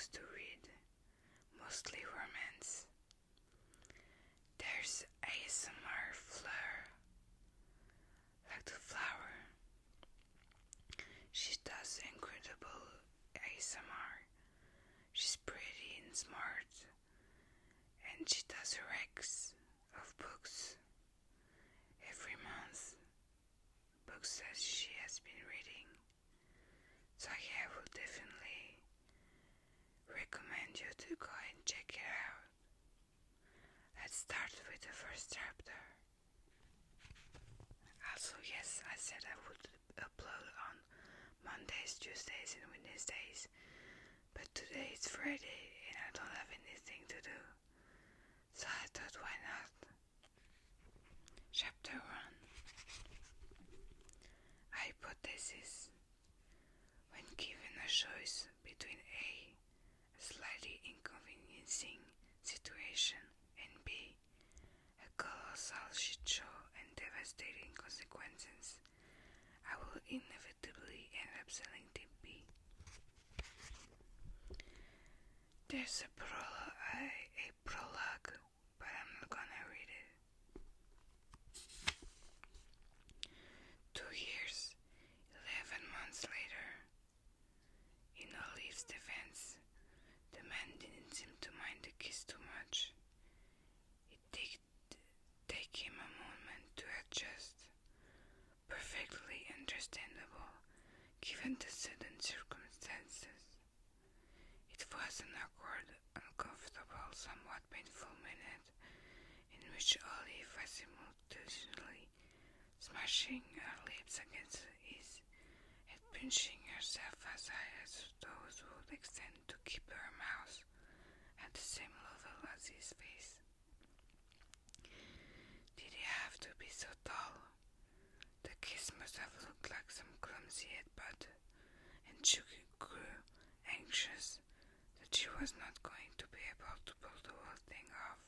books to read, mostly romance. There's ASMR Fleur, like the flower. She does incredible ASMR. She's pretty and smart, and she does a racks of books every month, books that she has been reading. So yeah, I would definitely recommend you to go and check it out. Let's start with the first chapter. Also, yes, I said I would upload on Mondays, Tuesdays, and Wednesdays, but today it's Friday and I don't have anything to do, so I thought, why not? Chapter 1. Hypothesis. When given a choice between A, a slightly inconveniencing situation, and B, a colossal shit show and devastating consequences, I will inevitably end up selecting B. There's a prologue, but I'm not gonna read it. 2 years, 11 months later, in Olive's defense, the man didn't seem to mind the kiss too much. It did take him a moment to adjust. Perfectly understandable, given the sudden circumstances. It was an awkward, uncomfortable, somewhat painful minute in which Olive was simultaneously smashing her lips against his and pinching herself as high as those would extend to keep her mouth at the same level as his face. Did he have to be so tall? The kiss must have looked like some clumsy headbutt, and she grew anxious that she was not going to be able to pull the whole thing off.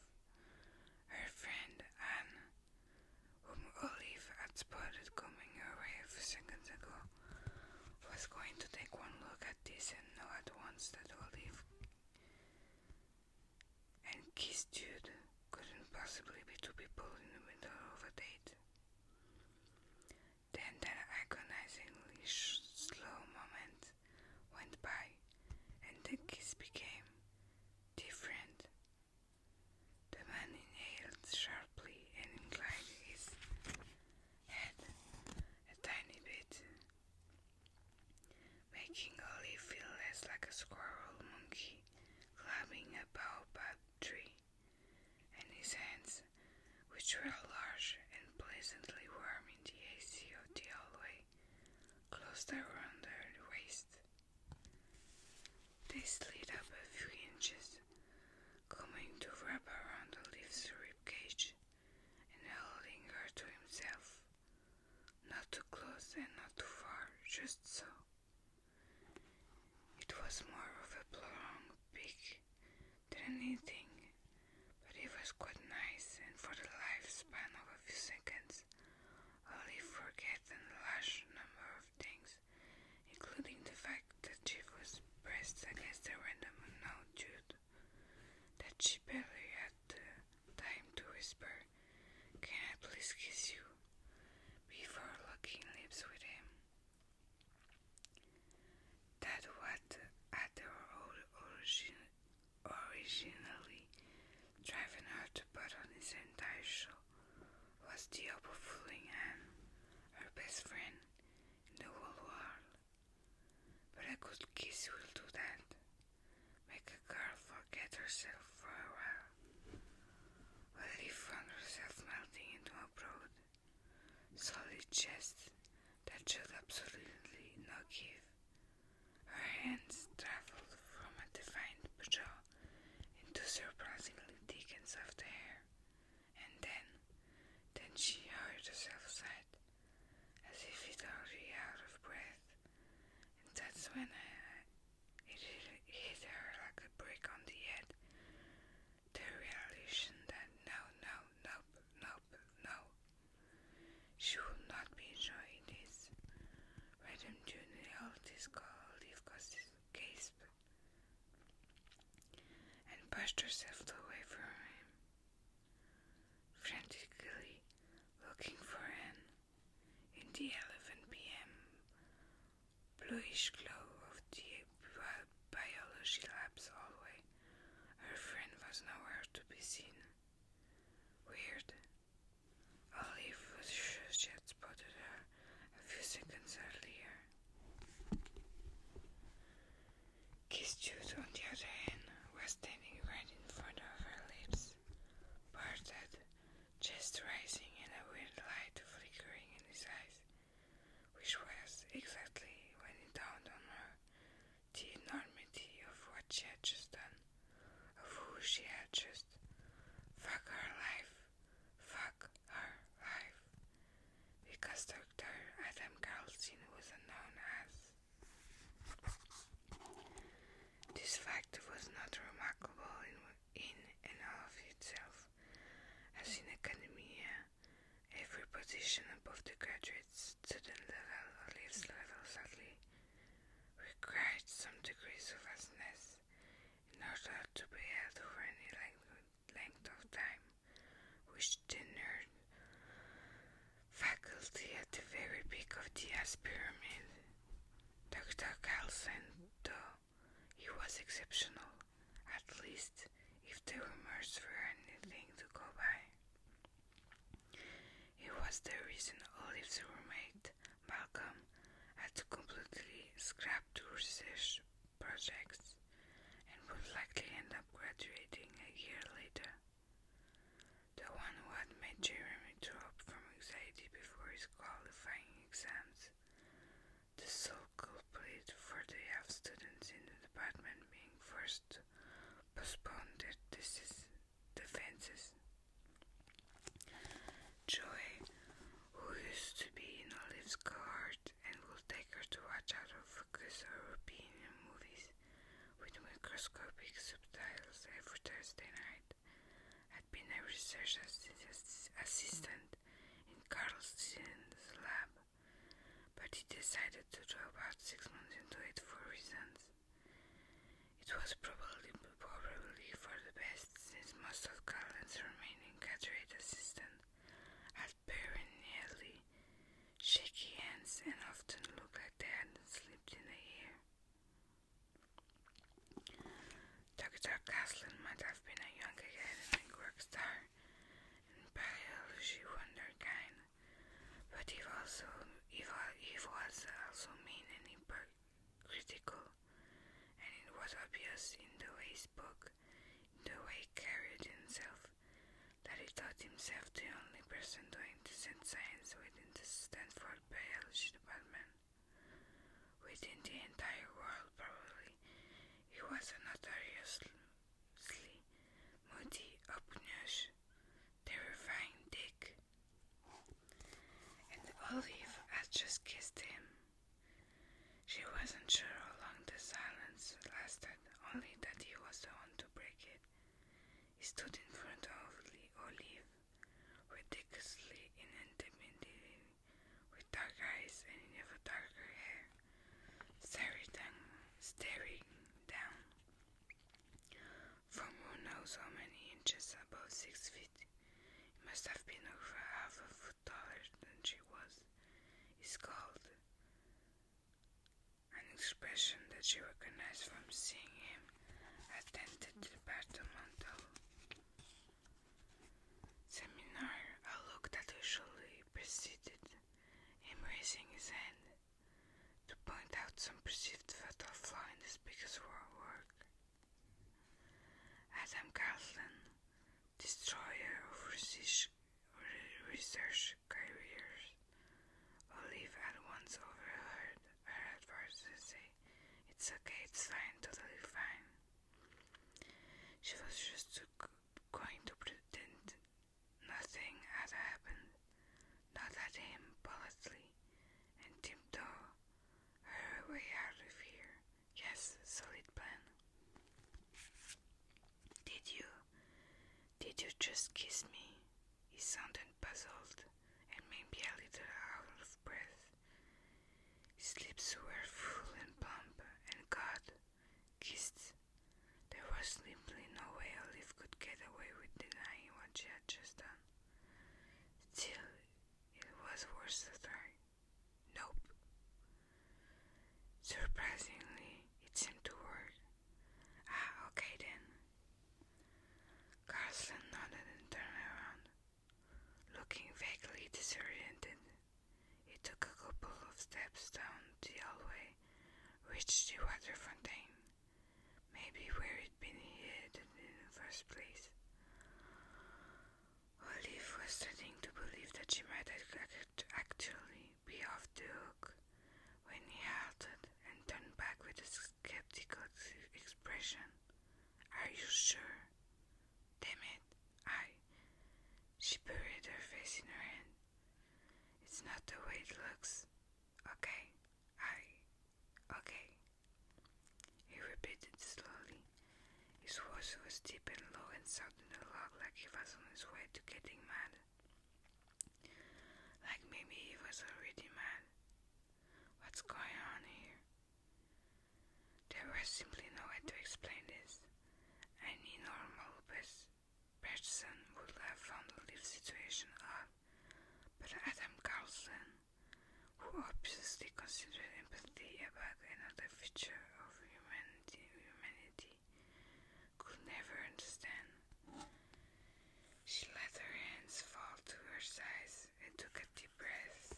Her friend Anne, whom Olive had spotted coming her way a few seconds ago, was going to take one look at this and know at once that Olive and Kiss Jude couldn't possibly be two people in the middle of a date. Then that agonizingly slow moment went by, and the kiss became different. The man inhaled sharply and inclined his head a tiny bit, making Olive feel less like a squirrel monkey climbing a baobab tree, and his hands, which were large and pleasantly warm in the AC of the hallway, closed around her waist. They slid up a few inches, coming to wrap around Olive's ribcage and holding her to himself. Not too close and not too far, just so. It was more of a prolonged peek than anything, but it was quite nice, and for the lifespan of a few seconds, Olive forgot a large number of things, including the fact that she was pressed against a random unknown dude, that she barely had the time to whisper, "Can I please kiss you?" before locking lips with him. That what had originally driven her to put on his entire show was the hope of fooling Anne, her best friend in the whole world. But a good kiss will do that. Make a girl forget herself for a while. Olive found herself melting into a broad, solid chest that showed absolutely no give. Her hands traveled from a defined jaw into surprisingly thick and soft hair, and then she heard herself sigh, as if it already out of breath, and that's when it hit her like a brick on the head, the realization that no, she would not be enjoying this. Rhythm tune held pushed herself away from him, frantically looking for Anne. In the 11 p.m. bluish glow of the biology lab's hallway, her friend was nowhere to be seen. Weird. Olive was sure she had spotted her a few seconds earlier. Jude, on the other hand, was standing right in front of her lips, parted, chest rising and a weird light flickering in his eyes, which was exactly when it dawned on her the enormity of what she had just done, of who she had just fuck her life, because Dr. Adam Carlson was known as. This fact was not remarkable in and of itself, as in academia, every position above the graduate student level or Olive's level sadly required some degrees of vastness in order to be held for any length of time, which tenured faculty at the very peak of the S pyramid. Dr. Carlson, though he was exceptional, at least if the rumors were anything to go by. He was the reason Olive's roommate, Malcolm, had to completely scrap two research projects and would likely end up graduating a year later. The one who had made Jeremy throw up from anxiety before his qualifying exams. The sole culprit for the half students in the department being forced to postpone their defenses. Joy, who used to be in Olive's cohort and would take her to watch out of focus European movies with microscopic subtitles every Thursday night, had been a research assistant in Carlson's lab, but he decided to drop out 6 months into it for reasons. It was probably for the best, since most of Carlson's remaining graduate assistants had perennially shaky hands and often looked like they hadn't slept in a year. Dr. Caslin might have been a young academic rock star and biology wonderkind, but he was also mean and hypocritical, and it was obvious in the way he spoke, in the way he carried himself, that he thought himself the only person doing decent science within the Stanford biology department. Within the entire world, probably, he was a notoriously moody, obnoxious, terrifying dick. And Olive had just kissed him. She wasn't sure how long the silence lasted, only that he was the one to break it. He stood in front of Olive, ridiculously intimidating, with dark eyes and even darker hair, staring down from who knows how many inches above 6 feet. He must have been over half a foot taller than she was. He scowled, an expression that she recognized from seeing him attend the departmental seminar, a look that usually preceded him raising his hand to point out some perceived fatal flaw in the speaker's work. Adam Carlson, destroyer of research careers, Olive at once overheard her advisor say, "It's okay, it's fine, totally fine." She was just going to pretend nothing had happened, nod at him politely, and tiptoe her way out of here. Yes, solid plan. Did you just kiss me? He sounded puzzled and maybe a little out of breath. His lips were full and plump, and God, kissed. There was simply no way sure? Damn it. She buried her face in her hand. It's not the way it looks. Okay. Okay. He repeated slowly. His voice was deep and low and sounded a lot like he was on his way to getting mad. Like maybe he was already mad. What's going on here? There was simply no way to explain this. Any normal person would have found the live situation odd, but Adam Carlson, who obviously considered empathy a bug and another feature of humanity, could never understand. She let her hands fall to her sides and took a deep breath.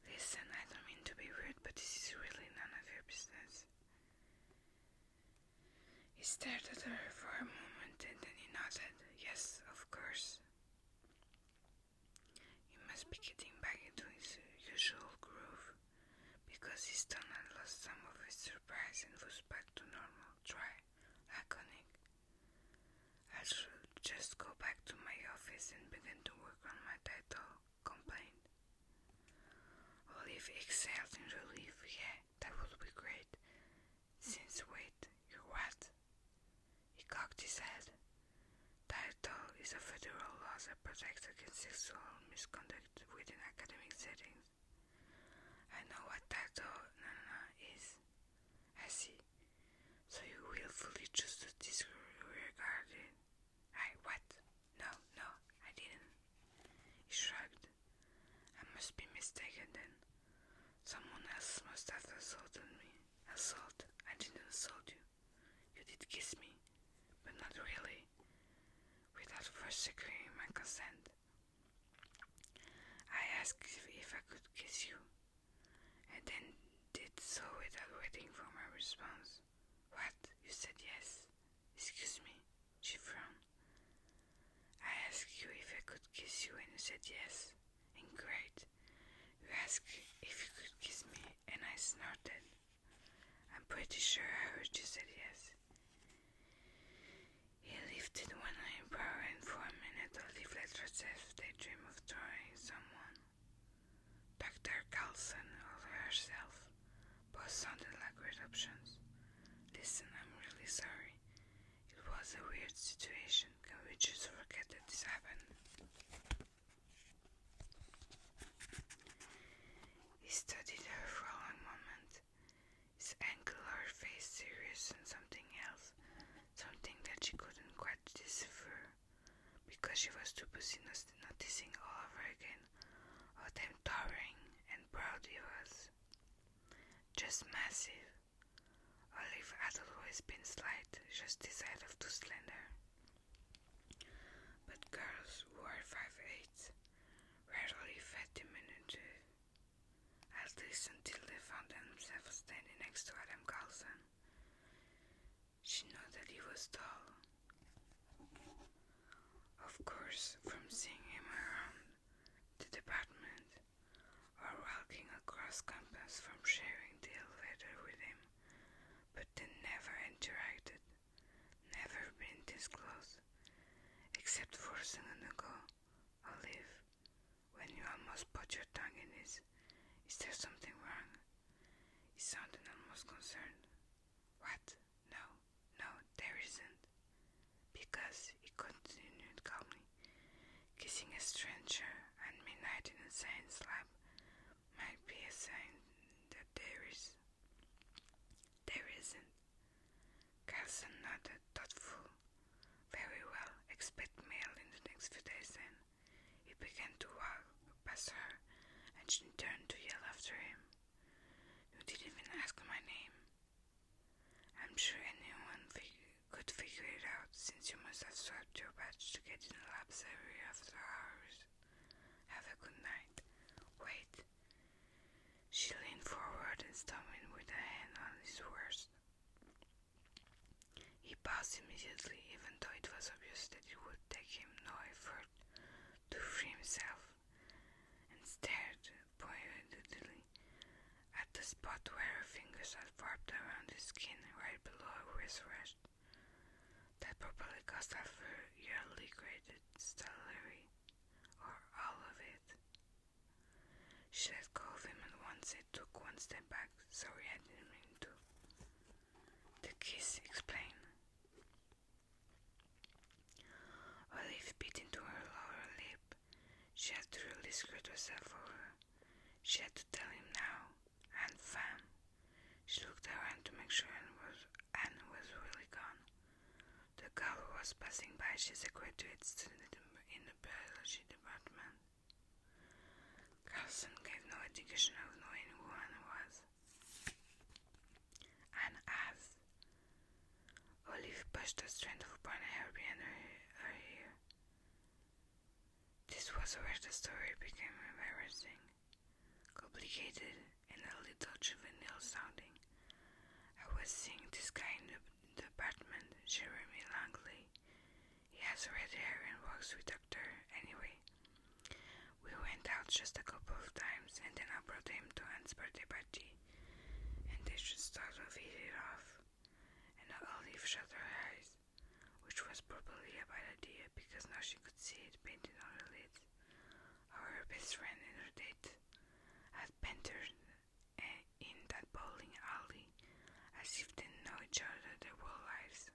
Listen, I don't mean to be rude, but this is really none of your business. He stared at her for a moment and then he nodded. Yes, of course. He must be getting back into his usual groove, because his tone had lost some of its surprise and was back to normal, dry, laconic. I should just go back to my office and begin to work on my title, complained. Olive exhaled in relief. Yeah, that would be great. Since wait, you're what? He cocked his head. Title is a federal law that protects against sexual misconduct within academic settings. I know what title is. I see. So you willfully choose to disregard it. What? No, I didn't. He shrugged. I must be mistaken then. Someone else must have assaulted me. Assault? I didn't assault you. You did kiss me, but not really. Without first securing my consent. I asked if I could kiss you, and then did so without waiting for my response. What? You said yes? Excuse me? She frowned. I asked you if I could kiss you and you said yes. And great. You asked if you could kiss me and I snorted. I'm pretty sure I heard you said yes. He lifted one eyebrow and for a minute Olive let herself daydream of trying someone. Dr. Carlson or herself. Both sounded like great options. Listen, I'm really sorry. It was a weird situation. Can we just forget that this happened? He studied her for a long moment, his angular face serious and something else, something that she couldn't quite decipher, because she was too busy noticing all over again how damn towering and proud he was. Just massive. Olive had always been slight, just this side of too slender. But girls who are 5'8" rarely felt diminutive, at least until they found themselves standing next to Adam Carlson. She knew that he was tall. Of course, from seeing him around the department, or walking across campus from sharing the elevator with him, but they never interacted, never been this close, except for a second ago. Olive, when you almost put your tongue in his, is there something wrong? He sounded almost concerned. What? No, there isn't. Because, he continued calmly, kissing a stranger at midnight in a science lab might be a sign that there is. There isn't. Carlson nodded, thoughtful. Very well, expect mail in the next few days then. He began to walk past her, and she turned to yell after him. You didn't even ask my name. I'm sure anyone could figure it out, since you must have swiped your badge to get in the labs every after hours. Have a good night. Wait. She leaned forward and stopped him with a hand on his wrist. He paused immediately, even though it was obvious that it would take him no effort to free himself, and stared pointedly at the spot where her fingers had wrapped around his skin right below her was rushed. That probably cost half her yearly graded salary, or all of it. She let go of him at once and took one step back. Sorry, I didn't mean to. The kiss explained. Olive bit into her lower lip. She had to really screwed herself over. She had to tell him now. And femme. She looked around to make sure Anne was really gone. The girl who was passing by, she's a graduate student in the biology department. Carlson gave no indication of knowing who Anne was. Anne asked. Olive pushed a strand of brown hair behind her ear. This was where the story became embarrassing, complicated, and a little juvenile sounding. I was seeing this guy in the department, Jeremy Langley. He has red hair and works with Doctor. Anyway, we went out just a couple of times, and then I brought him to Anne's birthday party, and they just sort of hit it off. And Olive shut her eyes, which was probably a bad idea because now she could see it painted on her lids. Our best friend and her date had bantered in that bowling alley as if they didn't know each other their whole lives.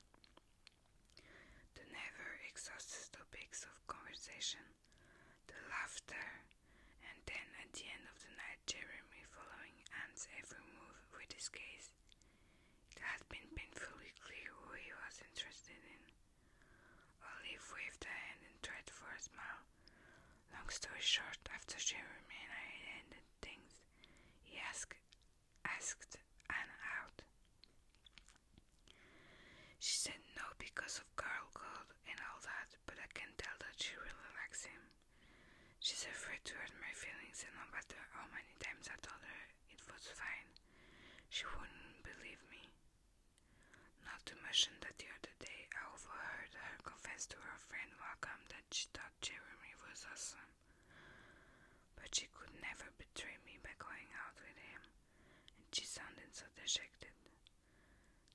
The never exhausted topics of conversation, the laughter, and then at the end of the night Jeremy following Anne's every move with his gaze. It had been painfully clear who he was interested in. Olive waved a hand and tried for a smile. Long story short, after Jeremy and I ended things, he asked Anne out. She said no because of girl code and all that, but I can tell that she really likes him. She's afraid to hurt my feelings, and no matter how many times I told her it was fine, she wouldn't believe me. Not to mention that the other day I overheard her confess to her friend Malcolm that she thought Jeremy was awesome. But she could never betray me by going out with him, and she sounded so dejected,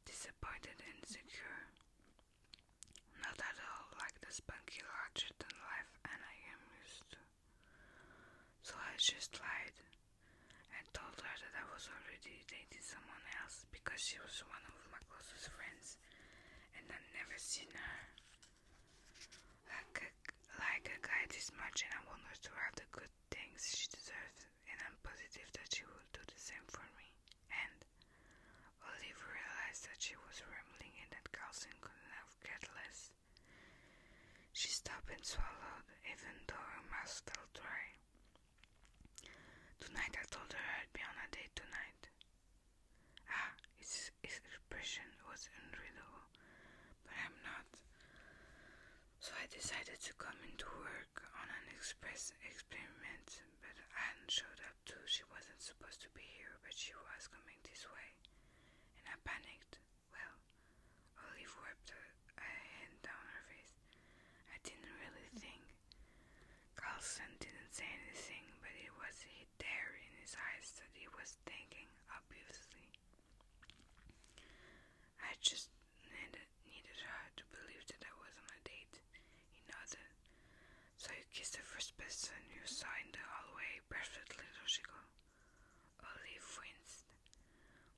disappointed and insecure. Not at all like the spunky larger-than-life Anne I am used to. So I just lied and told her that I was already dating someone else because she was one of my closest friends and I'd never seen her like a guy this much, and I want her to have the good things she deserves, and I'm positive that she will do the same for me. And Olive realized that she was rambling and that Carlson couldn't have cared less. She stopped and swallowed, even though her mouth felt dry. Tonight I told her I'd be on a date tonight. His expression was unreadable, but I'm not. So I decided to come into work on an experiment, but Anne showed up too. She wasn't supposed to be here, but she was coming this way, and I panicked. Well, Olive wiped a hand down her face. I didn't really think. Carlson didn't say anything, but it was there in his eyes that he was thinking, obviously. I just needed her to believe that I was on a date. He nodded. So you kissed the first person you saw in the hallway. Perfectly logical. Olive winced.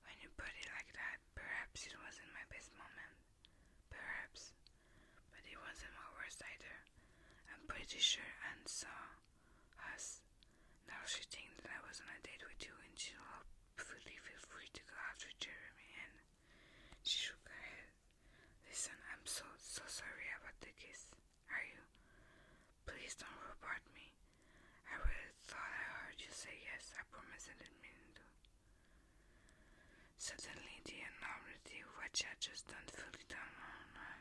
When you put it like that, perhaps it wasn't my best moment. Perhaps. But it wasn't my worst either. I'm pretty sure Anne saw us. Now she thinks that I was on a date with you, and she'll hopefully feel free to go out with Jeremy. And she shook her head. Listen, I'm so sorry about the kiss. Are you? Please don't report me. I really thought I heard you say yes. I promise I didn't mean to. Suddenly the enormity of what she had just done fully dawned on her.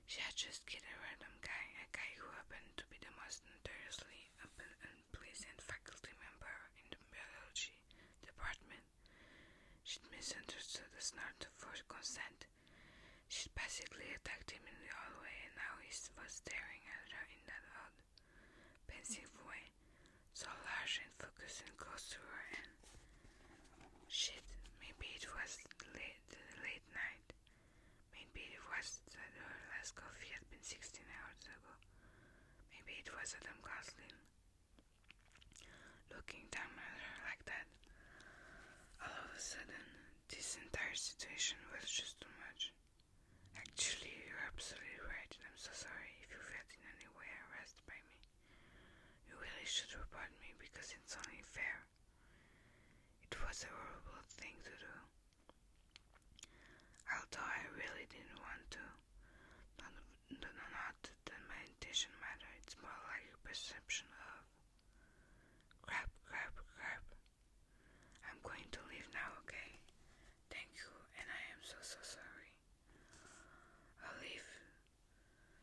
She had just killed a random guy, a guy who happened to be the most notoriously unpleasant faculty member in the biology department. She'd misunderstood the snort for consent. She'd basically attacked him in the hallway, and now he was staring at her in that odd, pensive way, so large and focused and close to her, and shit, maybe it was the was Adam Gosling. Looking down at her like that, all of a sudden, this entire situation was just too much. Actually, you're absolutely right, and I'm so sorry if you felt in any way harassed by me. You really should report me because it's only fair. It was a horrible thing to do. Although I really didn't want to. Not that my intention matter, it's more like a perception of crap. I'm going to leave now, okay? Thank you, and I am so sorry. Olive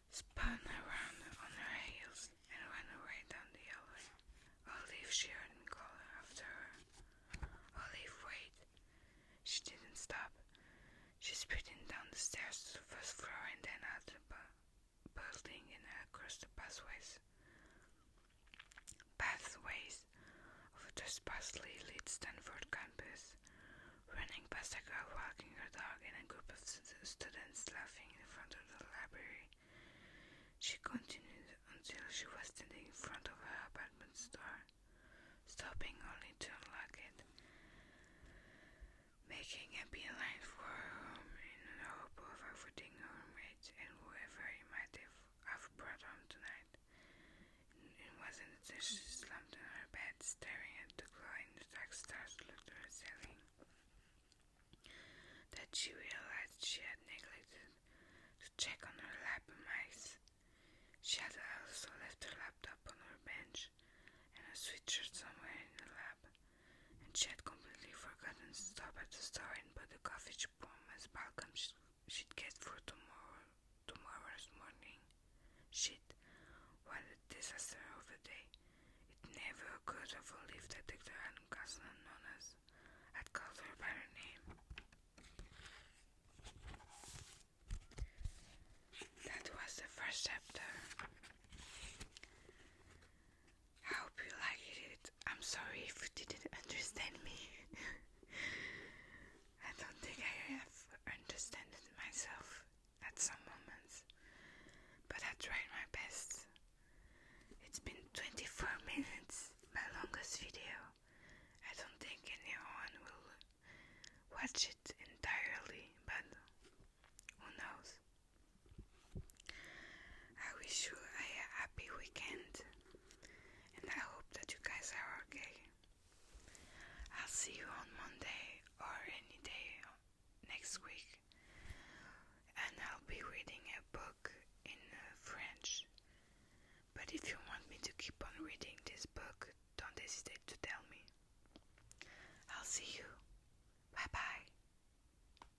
spun around on her heels and ran away down the hallway. Olive, she heard me call after her. Olive, wait. She didn't stop. She sprinted down the stairs to the first floor and then out the building and across the pathways of the sparsely lit Stanford campus, running past a girl walking her dog and a group of students laughing in front of the library. She continued until she was standing in front of her apartment's door, stopping only to unlock it, making a beeline for her room in the hope of avoiding her roommate and whoever he might have brought home tonight. It wasn't until she slumped on her bed, staring at the glow-in-the-dark stars looked at her ceiling, that she realized she had neglected to check on her lap mice. She had also left her laptop on her bench and a sweatshirt somewhere in the lab, and she had completely forgotten to stop at the store and buy the coffee she promised Malcolm she'd get for tomorrow's morning. Shit, what a disaster of a day. It never occurred to Olive that Dr. Adam Gosling, known as, had called her by her name. That was the first chapter. I hope you liked it. I'm sorry if you didn't understand me. I don't think I have understood it myself at some moments, but I tried my best. It's been 24 minutes, my longest video. I don't think anyone will watch it entirely, but who knows. I wish you a happy weekend, and I hope that you guys are okay. I'll see you on Monday or any day next week.